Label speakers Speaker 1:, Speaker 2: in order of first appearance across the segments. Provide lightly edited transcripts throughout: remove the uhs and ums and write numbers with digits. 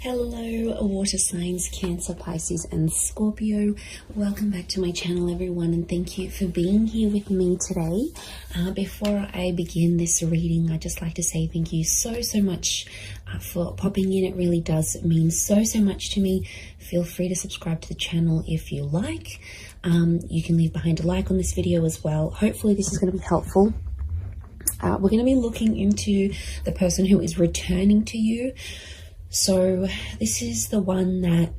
Speaker 1: Hello water signs, Cancer, Pisces and Scorpio. Welcome back to my channel everyone, and thank you for being here with me today. Before I begin this reading, I'd just like to say thank you so much for popping in. It really does mean so much to me. Feel free to subscribe to the channel if you like. You can leave behind a like on this video as well. Hopefully this is going to be helpful. We're going to be looking into the person who is returning to you. So this is the one that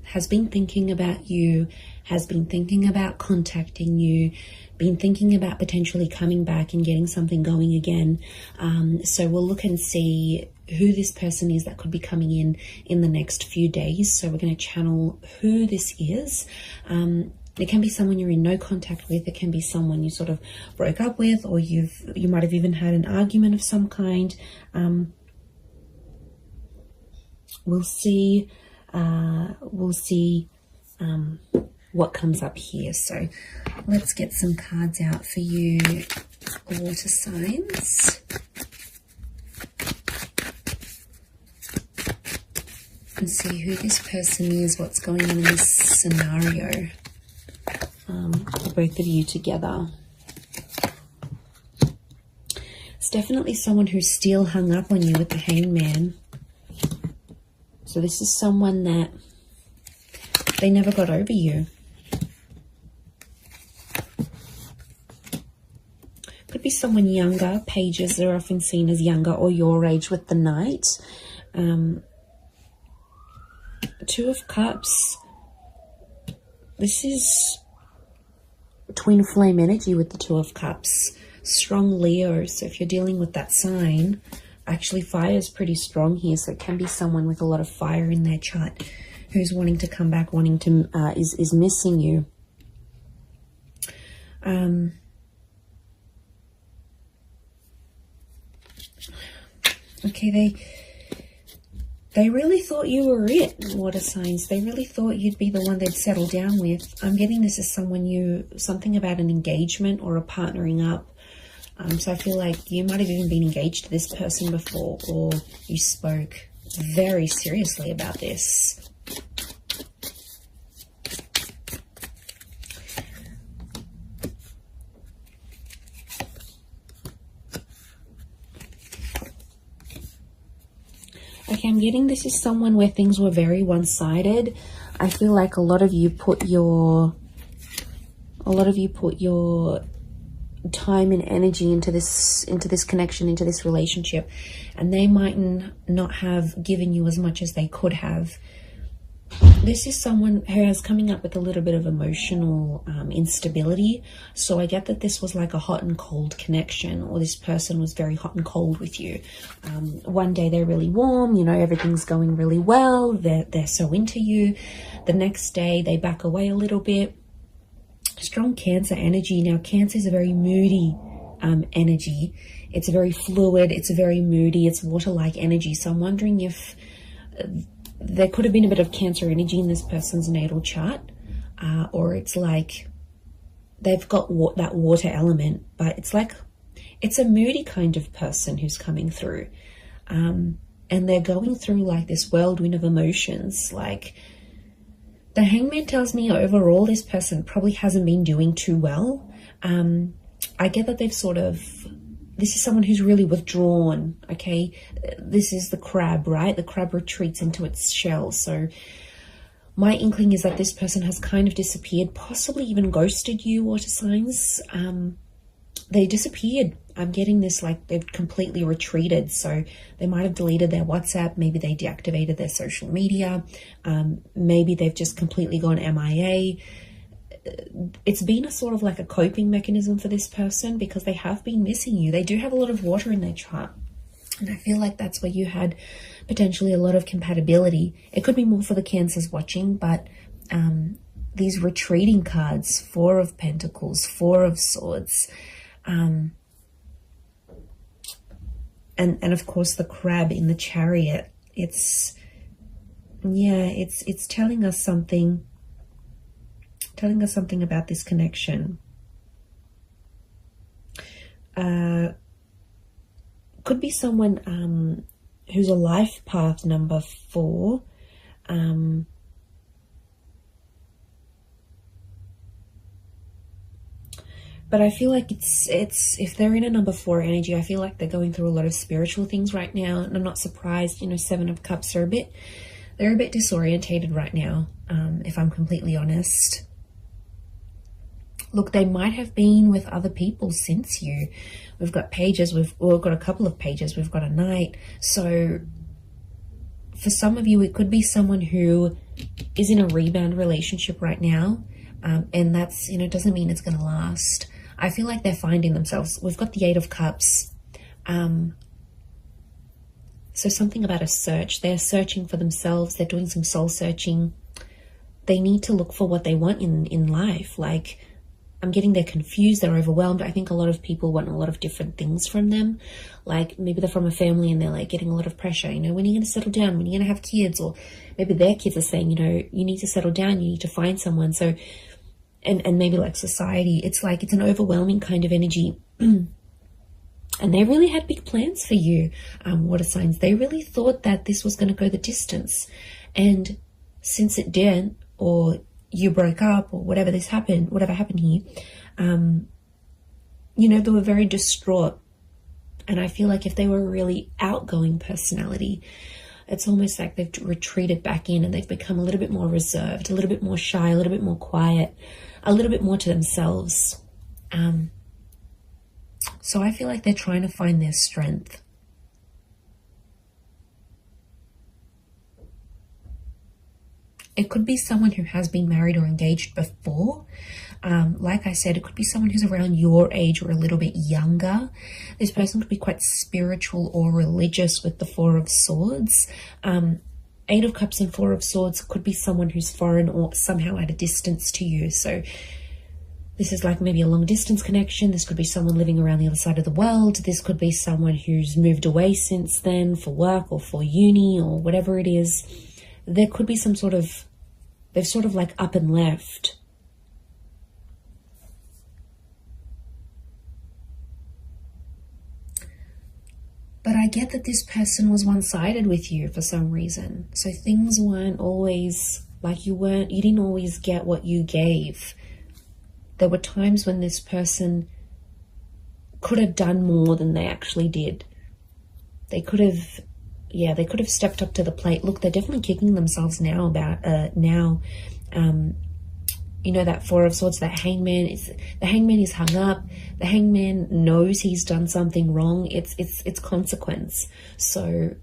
Speaker 1: has been thinking about you, has been thinking about contacting you, been thinking about potentially coming back and getting something going again. So we'll look and see who this person is that could be coming in the next few days. So we're going to channel who this is. It can be someone you're in no contact with. It can be someone you sort of broke up with, or you might have even had an argument of some kind. We'll see what comes up here. So let's get some cards out for you, water signs. And see who this person is, what's going on in this scenario for both of you together. It's definitely someone who's still hung up on you with the Hangman. So this is someone that they never got over you. Could be someone younger. Pages are often seen as younger or your age with the Knight. Two of Cups. This is twin flame energy with the Two of Cups. Strong Leo. So if you're dealing with that sign, actually fire is pretty strong here. So it can be someone with a lot of fire in their chart who's wanting to come back, wanting to, is missing you. Okay, they really thought you were it, water signs. They really thought you'd be the one they'd settle down with. I'm getting this as something about an engagement or a partnering up. So I feel like you might have even been engaged to this person before, or you spoke very seriously about this. Okay, I'm getting this is someone where things were very one-sided. I feel like a lot of you put your time and energy into this connection, into this relationship, and they might not have given you as much as they could have. This is someone who is coming up with a little bit of emotional instability. So I get that this was like a hot and cold connection, or this person was very hot and cold with you. One day they're really warm, everything's going really well, they're so into you. The next day they back away a little bit. Strong Cancer energy. Now, Cancer is a very moody energy. It's very fluid. It's very moody. It's water-like energy. So I'm wondering if there could have been a bit of Cancer energy in this person's natal chart, or it's like they've got that water element, but it's a moody kind of person who's coming through, and they're going through like this whirlwind of emotions. Like, the Hangman tells me overall this person probably hasn't been doing too well. I get that this is someone who's really withdrawn, okay? This is the crab, right? The crab retreats into its shell. So my inkling is that this person has kind of disappeared, possibly even ghosted you, water signs. They disappeared. I'm getting this like they've completely retreated. So they might have deleted their WhatsApp. Maybe they deactivated their social media. Maybe they've just completely gone MIA. It's been a sort of like a coping mechanism for this person because they have been missing you. They do have a lot of water in their chart. And I feel like that's where you had potentially a lot of compatibility. It could be more for the Cancers watching, but these retreating cards, Four of Pentacles, Four of Swords, and of course the crab in the Chariot. It's telling us something about this connection. Could be someone who's a life path number 4. But I feel like it's if they're in a number 4 energy, I feel like they're going through a lot of spiritual things right now, and I'm not surprised. You know, 7 of Cups are they're a bit disorientated right now, if I'm completely honest. Look, they might have been with other people since you. We've got pages, we've got a couple of pages, we've got a knight. So for some of you, it could be someone who is in a rebound relationship right now. And that's, you know, doesn't mean it's going to last. I feel like they're finding themselves. We've got the 8 of Cups. So something about a search. They're searching for themselves. They're doing some soul searching. They need to look for what they want in life. Like, I'm getting they're confused, they're overwhelmed. I think a lot of people want a lot of different things from them. Like, maybe they're from a family and they're like getting a lot of pressure. You know, when are you going to settle down? When are you going to have kids? Or maybe their kids are saying, you know, you need to settle down. You need to find someone. So, and maybe like society, it's like, it's an overwhelming kind of energy. And they really had big plans for you, water signs. They really thought that this was going to go the distance. And since it didn't, or you broke up, or whatever happened here, you know, they were very distraught. And I feel like if they were a really outgoing personality, it's almost like they've retreated back in and they've become a little bit more reserved, a little bit more shy, a little bit more quiet, a little bit more to themselves. So I feel like they're trying to find their strength. It could be someone who has been married or engaged before. Like I said, it could be someone who's around your age or a little bit younger. This person could be quite spiritual or religious with the 4 of Swords. 8 of Cups and 4 of Swords could be someone who's foreign or somehow at a distance to you. So this is like maybe a long distance connection. This could be someone living around the other side of the world. This could be someone who's moved away since then for work or for uni or whatever it is. There could be some sort of, they've sort of like up and left. But I get that this person was one-sided with you for some reason. So things weren't always like you didn't always get what you gave. There were times when this person could have done more than they actually did. They could have stepped up to the plate. Look, they're definitely kicking themselves now about you know, that 4 of Swords, the hangman is hung up. The hangman knows he's done something wrong. It's consequence. So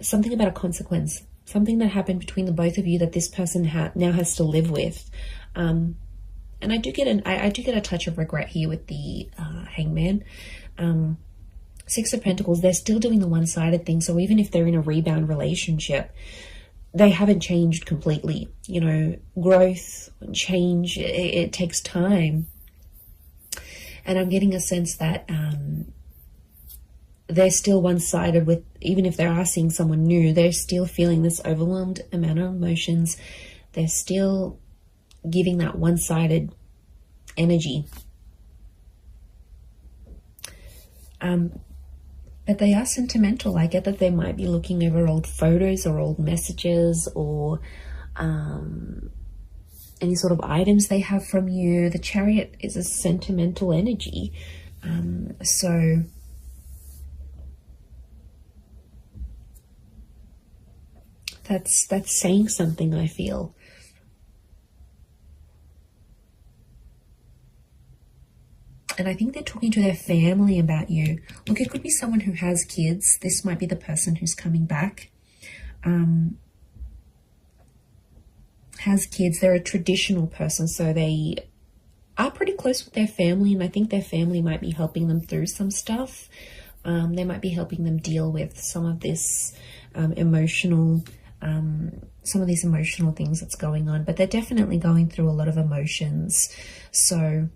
Speaker 1: something about a consequence, something that happened between the both of you that this person now has to live with. And I do get a touch of regret here with the hangman. 6 of Pentacles, they're still doing the one-sided thing. So even if they're in a rebound relationship, they haven't changed completely. You know, growth and change, it takes time. And I'm getting a sense that they're still one-sided with, even if they are seeing someone new, they're still feeling this overwhelmed amount of emotions. They're still giving that one-sided energy. But they are sentimental. I get that they might be looking over old photos or old messages or any sort of items they have from you. The Chariot is a sentimental energy. So that's saying something, I feel. And I think they're talking to their family about you. Look, it could be someone who has kids. This might be the person who's coming back. Has kids. They're a traditional person, so they are pretty close with their family, and I think their family might be helping them through some stuff. They might be helping them deal with some of this emotional things that's going on. But they're definitely going through a lot of emotions. So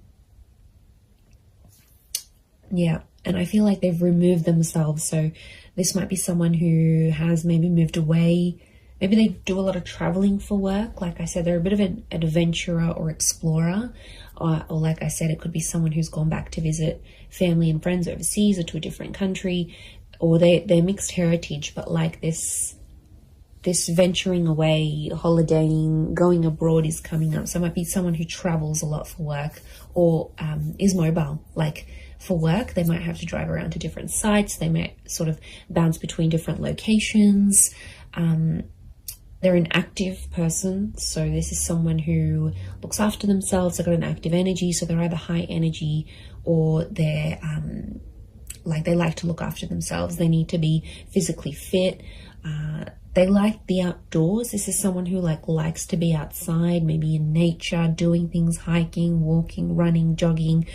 Speaker 1: yeah, and I feel like they've removed themselves. So this might be someone who has maybe moved away. Maybe they do a lot of traveling for work. Like I said, they're a bit of an adventurer or explorer. Or like I said, it could be someone who's gone back to visit family and friends overseas or to a different country. or they're mixed heritage, but like this venturing away, holidaying, going abroad is coming up. So it might be someone who travels a lot for work, or is mobile. Like for work, they might have to drive around to different sites. They might sort of bounce between different locations. They're an active person. So this is someone who looks after themselves. They've got an active energy. So they're either high energy, or they're like they like to look after themselves. They need to be physically fit. They like the outdoors. This is someone who likes to be outside, maybe in nature, doing things, hiking, walking, running, jogging.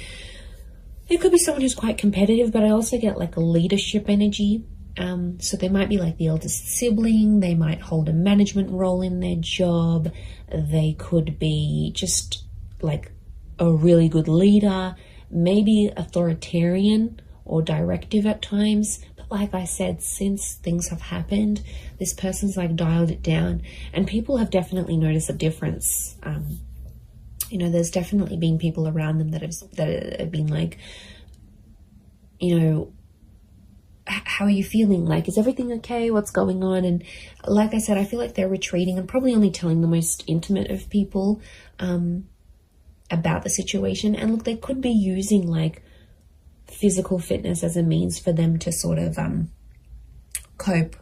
Speaker 1: It could be someone who's quite competitive, but I also get like a leadership energy. So they might be like the eldest sibling. They might hold a management role in their job. They could be just like a really good leader, maybe authoritarian or directive at times. Like I said, since things have happened, this person's like dialed it down, and people have definitely noticed a difference. You know, there's definitely been people around them that have been like, you know, how are you feeling? Like, is everything okay? What's going on? And like I said, I feel like they're retreating and probably only telling the most intimate of people about the situation. And look, they could be using like physical fitness as a means for them to sort of cope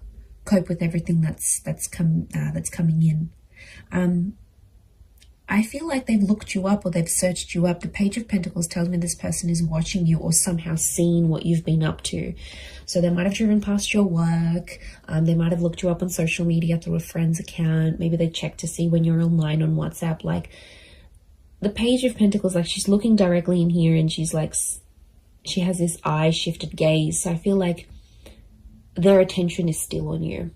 Speaker 1: with everything that's coming in. I feel like they've looked you up, or they've searched you up. The Page of Pentacles tells me this person is watching you, or somehow seen what you've been up to. So they might have driven past your work. They might have looked you up on social media through a friend's account. Maybe they checked to see when you're online on WhatsApp. Like the Page of Pentacles, like she's looking directly in here, and she's like, she has this eye shifted gaze. So I feel like their attention is still on you.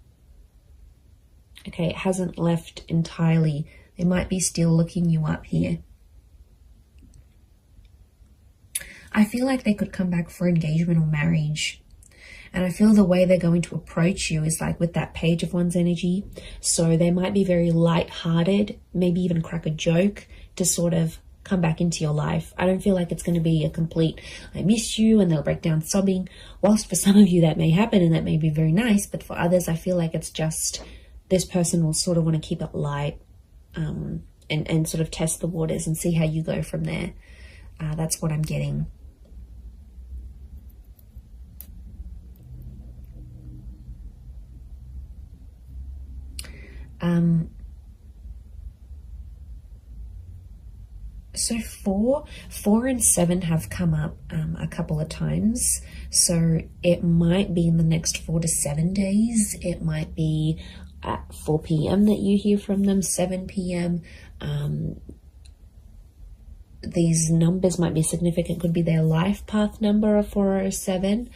Speaker 1: Okay, it hasn't left entirely. They might be still looking you up here. I feel like they could come back for engagement or marriage. And I feel the way they're going to approach you is like with that Page of Wands energy. So they might be very light-hearted, maybe even crack a joke to sort of come back into your life. I don't feel like it's going to be a complete, I miss you, and they'll break down sobbing. Whilst for some of you that may happen and that may be very nice, but for others, I feel like it's just this person will sort of want to keep it light and sort of test the waters and see how you go from there. That's what I'm getting. So 4 and 7 have come up a couple of times. So it might be in the next 4 to 7 days. It might be at 4 p.m. that you hear from them, 7 p.m. These numbers might be significant. Could be their life path number of 407.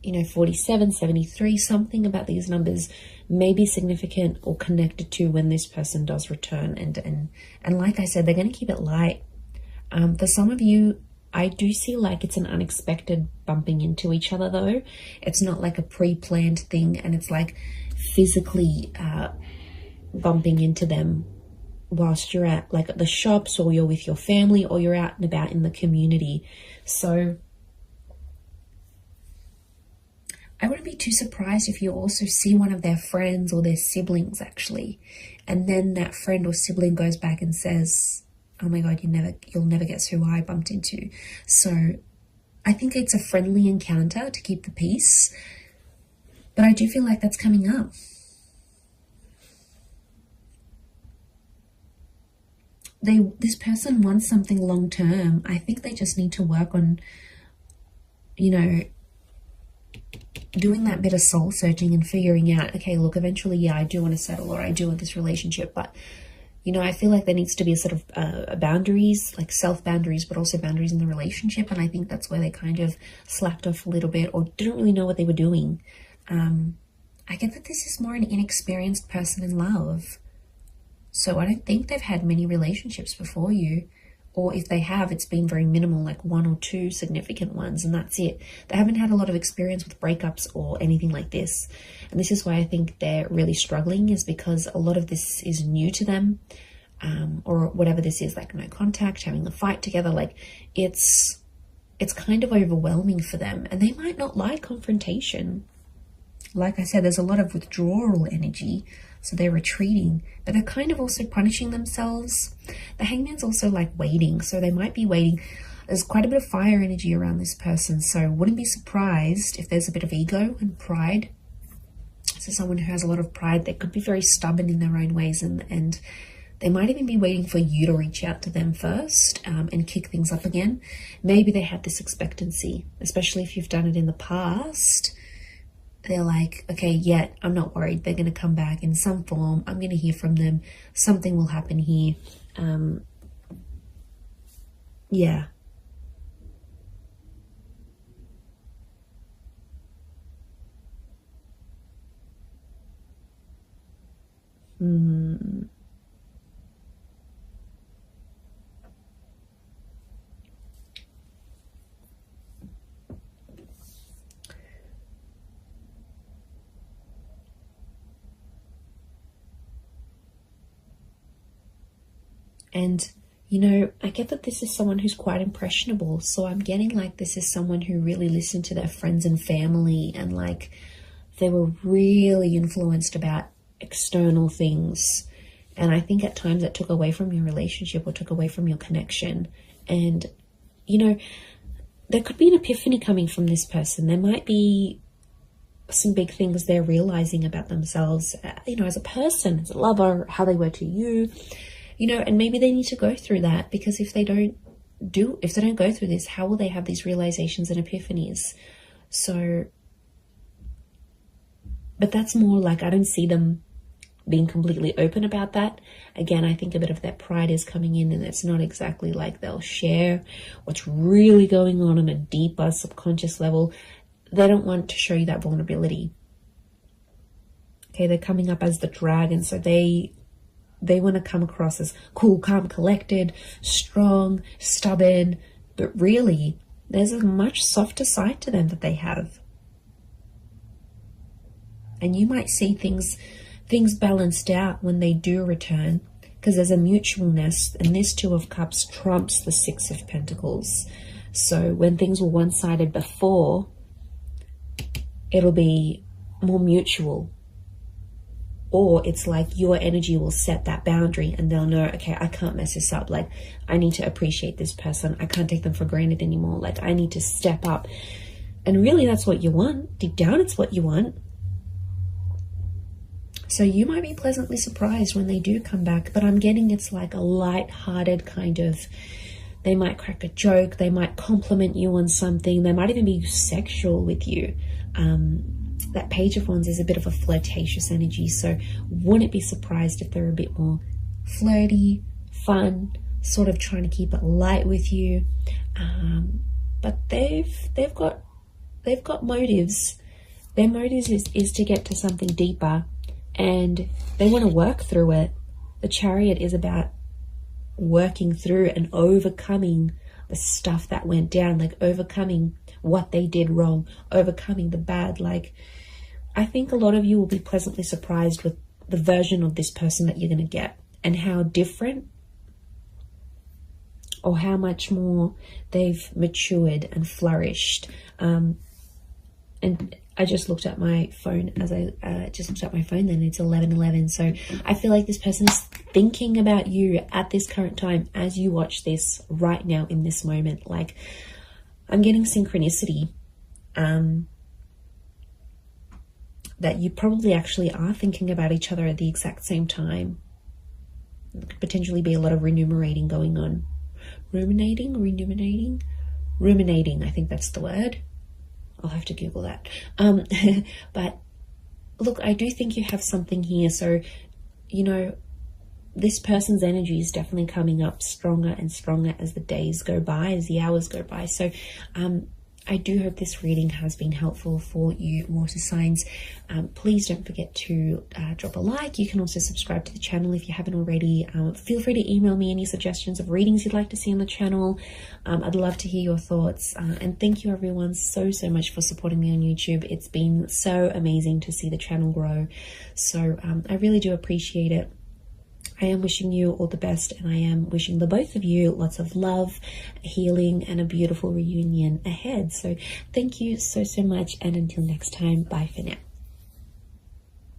Speaker 1: You know, 47, 73, something about these numbers may be significant or connected to when this person does return. And like I said, they're going to keep it light. For some of you, I do see like it's an unexpected bumping into each other though. It's not like a pre-planned thing, and it's like physically bumping into them whilst you're at like at the shops, or you're with your family, or you're out and about in the community. So I wouldn't be too surprised if you also see one of their friends or their siblings actually, and then that friend or sibling goes back and says, oh my God, you'll never guess who I bumped into. So I think it's a friendly encounter to keep the peace, but I do feel like that's coming up. This person wants something long term. I think they just need to work on, you know, doing that bit of soul searching and figuring out, okay, look, eventually, yeah, I do want to settle, or I do want this relationship, but you know, I feel like there needs to be a sort of boundaries, like self-boundaries, but also boundaries in the relationship. And I think that's where they kind of slacked off a little bit, or didn't really know what they were doing. I get that this is more an inexperienced person in love. So I don't think they've had many relationships before you. Or if they have, it's been very minimal, like 1 or 2 significant ones, and that's it. They haven't had a lot of experience with breakups or anything like this. And this is why I think they're really struggling, is because a lot of this is new to them, or whatever this is, like no contact, having a fight together. Like it's it's kind of overwhelming for them, and they might not like confrontation. Like I said, there's a lot of withdrawal energy, so they're retreating, but they're kind of also punishing themselves. The Hangman's also like waiting, so they might be waiting. There's quite a bit of fire energy around this person, so wouldn't be surprised if there's a bit of ego and pride. So someone who has a lot of pride, they could be very stubborn in their own ways, and they might even be waiting for you to reach out to them first and kick things up again. Maybe they had this expectancy, especially if you've done it in the past. They're like, okay, yeah, I'm not worried. They're going to come back in some form. I'm going to hear from them. Something will happen here. Yeah. And, you know, I get that this is someone who's quite impressionable. So I'm getting like this is someone who really listened to their friends and family, and like they were really influenced about external things. And I think at times that took away from your relationship or took away from your connection. And, you know, there could be an epiphany coming from this person. There might be some big things they're realizing about themselves, you know, as a person, as a lover, how they were to you. You know, and maybe they need to go through that, because if they don't go through this, how will they have these realizations and epiphanies? So, but that's more like, I don't see them being completely open about that. Again, I think a bit of that pride is coming in, and it's not exactly like they'll share what's really going on a deeper subconscious level. They don't want to show you that vulnerability. Okay, they're coming up as the dragon, so they want to come across as cool, calm, collected, strong, stubborn, but really there's a much softer side to them that they have. And you might see things balanced out when they do return, because there's a mutualness, and this Two of Cups trumps the Six of Pentacles. So when things were one-sided before, it'll be more mutual. Or it's like your energy will set that boundary, and they'll know, okay, I can't mess this up. Like, I need to appreciate this person. I can't take them for granted anymore. Like, I need to step up. And really, that's what you want. Deep down, it's what you want. So you might be pleasantly surprised when they do come back, but I'm getting it's like a light-hearted kind of, they might crack a joke. They might compliment you on something. They might even be sexual with you. That Page of Wands is a bit of a flirtatious energy, so wouldn't be surprised if they're a bit more flirty, fun, sort of trying to keep it light with you. But they've got motives. Their motives is to get to something deeper, and they want to work through it. The Chariot is about working through and overcoming the stuff that went down, like overcoming what they did wrong, overcoming the bad. Like, I think a lot of you will be pleasantly surprised with the version of this person that you're going to get, and how different or how much more they've matured and flourished. And I just looked at my phone then it's 11:11. So I feel like this person is thinking about you at this current time as you watch this right now in this moment. Like, I'm getting synchronicity, that you probably actually are thinking about each other at the exact same time. There could potentially be a lot of ruminating going on. Ruminating, I think that's the word. I'll have to Google that. But look, I do think you have something here. So, you know, this person's energy is definitely coming up stronger and stronger as the days go by, as the hours go by. So I do hope this reading has been helpful for you, water signs. Please don't forget to drop a like. You can also subscribe to the channel if you haven't already. Feel free to email me any suggestions of readings you'd like to see on the channel. I'd love to hear your thoughts. And thank you everyone so much for supporting me on YouTube. It's been so amazing to see the channel grow. So I really do appreciate it. I am wishing you all the best, and I am wishing the both of you lots of love, healing, and a beautiful reunion ahead. So thank you so much, and until next time, bye for now.